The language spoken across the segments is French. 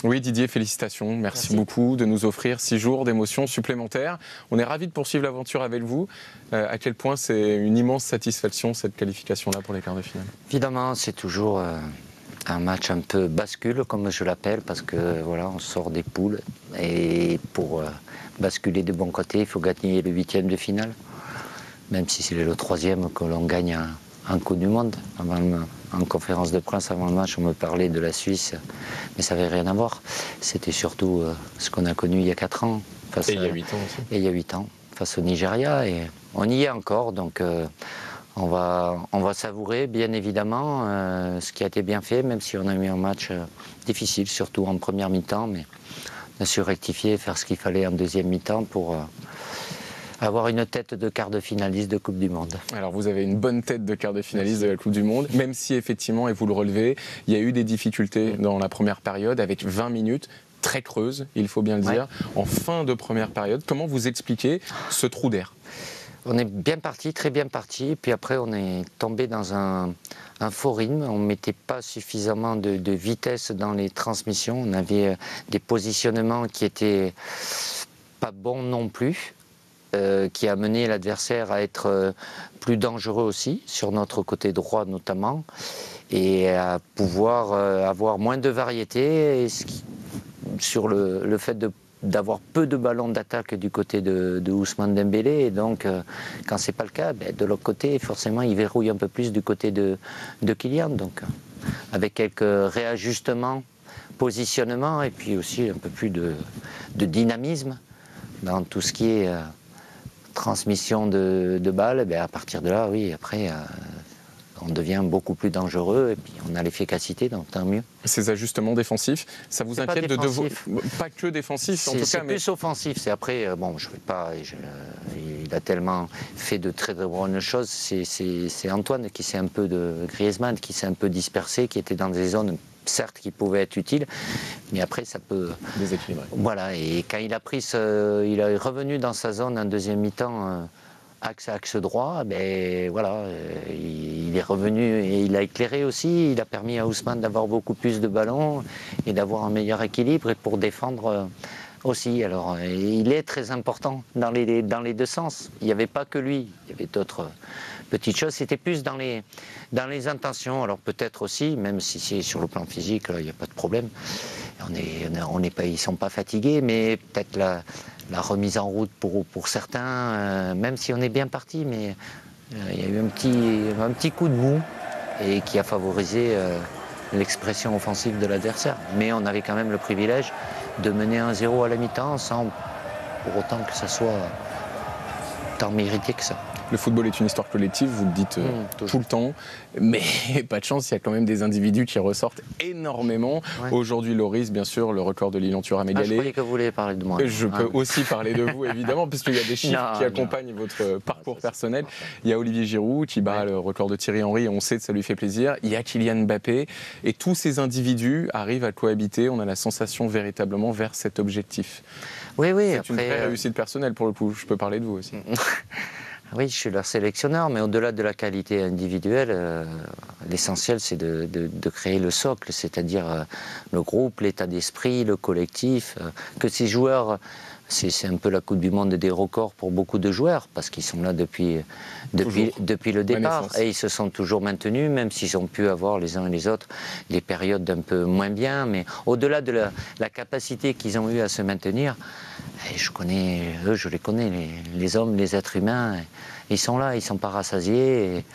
Oui, Didier, félicitations. Merci beaucoup de nous offrir 6 jours d'émotions supplémentaires. On est ravis de poursuivre l'aventure avec vous. À quel point c'est une immense satisfaction, cette qualification-là pour les quarts de finale? Évidemment, c'est toujours un match un peu bascule, comme je l'appelle, parce que voilà, on sort des poules. Et pour basculer de bon côté, il faut gagner le 8e de finale. Même si c'est le 3e que l'on gagne un coup du monde. En conférence de presse avant le match, on me parlait de la Suisse, mais ça n'avait rien à voir. C'était surtout ce qu'on a connu il y a 4 ans. Et il y a 8 ans aussi. Et il y a 8 ans, face au Nigeria. Et on y est encore, donc on va savourer, bien évidemment, ce qui a été bien fait, même si on a eu un match difficile, surtout en première mi-temps, mais on a su rectifier et faire ce qu'il fallait en deuxième mi-temps pour avoir une tête de quart de finaliste de Coupe du Monde. Alors vous avez une bonne tête de quart de finaliste de la Coupe du Monde, même si effectivement, et vous le relevez, il y a eu des difficultés dans la première période avec 20 minutes très creuses, il faut bien le dire, en fin de première période. Comment vous expliquez ce trou d'air? On est bien parti, très bien parti, puis après on est tombé dans un faux rythme, on ne mettait pas suffisamment de vitesse dans les transmissions, on avait des positionnements qui étaient pas bons non plus. Qui a mené l'adversaire à être plus dangereux aussi, sur notre côté droit notamment, et à pouvoir avoir moins de variété sur le fait d'avoir peu de ballons d'attaque du côté de Ousmane Dembélé, et donc quand c'est pas le cas, de l'autre côté forcément il verrouille un peu plus du côté de Kylian, donc avec quelques réajustements, positionnement, et puis aussi un peu plus de dynamisme dans tout ce qui est transmission de balles, à partir de là, oui, après, on devient beaucoup plus dangereux et puis on a l'efficacité, donc tant mieux. Ces ajustements défensifs, ça vous inquiète pas que défensif, en tout cas. C'est plus offensif, c'est après, bon, je ne vais pas, il a tellement fait de très bonnes choses, c'est Antoine qui s'est un peu Griezmann qui s'est un peu dispersé, qui était dans des zones certes qui pouvaient être utiles, mais après ça peut déséquilibrer. Voilà, et quand il a pris il est revenu dans sa zone en deuxième mi-temps, axe droit, voilà, il est revenu et il a éclairé aussi, il a permis à Ousmane d'avoir beaucoup plus de ballons et d'avoir un meilleur équilibre et pour défendre aussi. Alors il est très important dans les deux sens. Il n'y avait pas que lui, il y avait d'autres petites choses, c'était plus dans les intentions. Alors peut-être aussi, même si c'est sur le plan physique, il n'y a pas de problème, ils ne sont pas fatigués, mais peut-être la remise en route pour certains, même si on est bien parti, mais il y a eu un petit coup de mou et qui a favorisé l'expression offensive de l'adversaire. Mais on avait quand même le privilège de mener 1-0 à la mi-temps sans pour autant que ça soit tant mérité que ça. Le football est une histoire collective, vous le dites tout le temps, mais pas de chance, il y a quand même des individus qui ressortent énormément. Ouais. Aujourd'hui, Loris, bien sûr, le record de Lilian Thuram égalé. Je croyais que vous vouliez parler de moi. Je peux aussi parler de vous, évidemment, parce qu'il y a des chiffres qui accompagnent votre parcours personnel. Il y a Olivier Giroud qui bat le record de Thierry Henry, et on sait que ça lui fait plaisir. Il y a Kylian Mbappé, et tous ces individus arrivent à cohabiter, on a la sensation véritablement vers cet objectif. Oui, c'est une vraie réussite personnelle pour le coup, je peux parler de vous aussi. Oui, je suis leur sélectionneur, mais au-delà de la qualité individuelle, l'essentiel c'est de créer le socle, c'est-à-dire le groupe, l'état d'esprit, le collectif, que ces joueurs, c'est un peu la Coupe du Monde des records pour beaucoup de joueurs, parce qu'ils sont là depuis le départ, et ils se sont toujours maintenus, même s'ils ont pu avoir les uns et les autres des périodes un peu moins bien, mais au-delà de la capacité qu'ils ont eu à se maintenir, et je les connais, les hommes, les êtres humains, ils sont là, ils sont pas rassasiés, et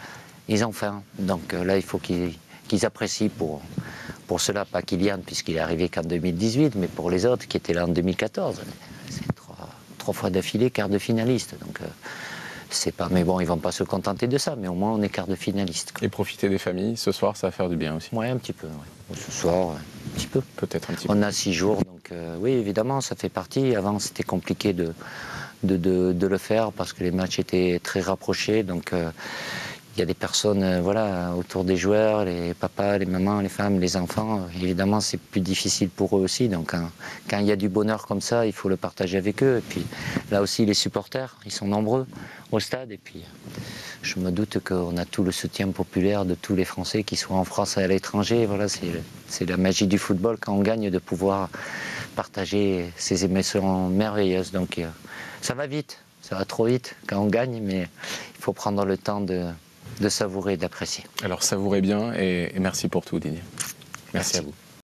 ils ont faim. Donc là, il faut qu'ils apprécient pour cela, pas Kylian, puisqu'il est arrivé qu'en 2018, mais pour les autres qui étaient là en 2014. C'est trois fois d'affilée quart de finaliste. Donc c'est pas. Mais bon, ils vont pas se contenter de ça, mais au moins on est quart de finaliste. Et profiter des familles, ce soir, ça va faire du bien aussi. Oui, un petit peu. Ouais. Ce soir, un petit peu. Peut-être un petit peu. On a 6 jours, donc oui, évidemment, ça fait partie. Avant, c'était compliqué de le faire parce que les matchs étaient très rapprochés. Donc il y a des personnes voilà, autour des joueurs, les papas, les mamans, les femmes, les enfants. Évidemment, c'est plus difficile pour eux aussi. Donc, quand il y a du bonheur comme ça, il faut le partager avec eux. Et puis, là aussi, les supporters, ils sont nombreux au stade. Et puis, je me doute qu'on a tout le soutien populaire de tous les Français, qui soient en France et à l'étranger. Voilà, c'est la magie du football quand on gagne, de pouvoir partager ces émotions merveilleuses. Donc, ça va vite. Ça va trop vite quand on gagne, mais il faut prendre le temps de savourer et d'apprécier. Alors savourez bien et merci pour tout, Didier. Merci à vous.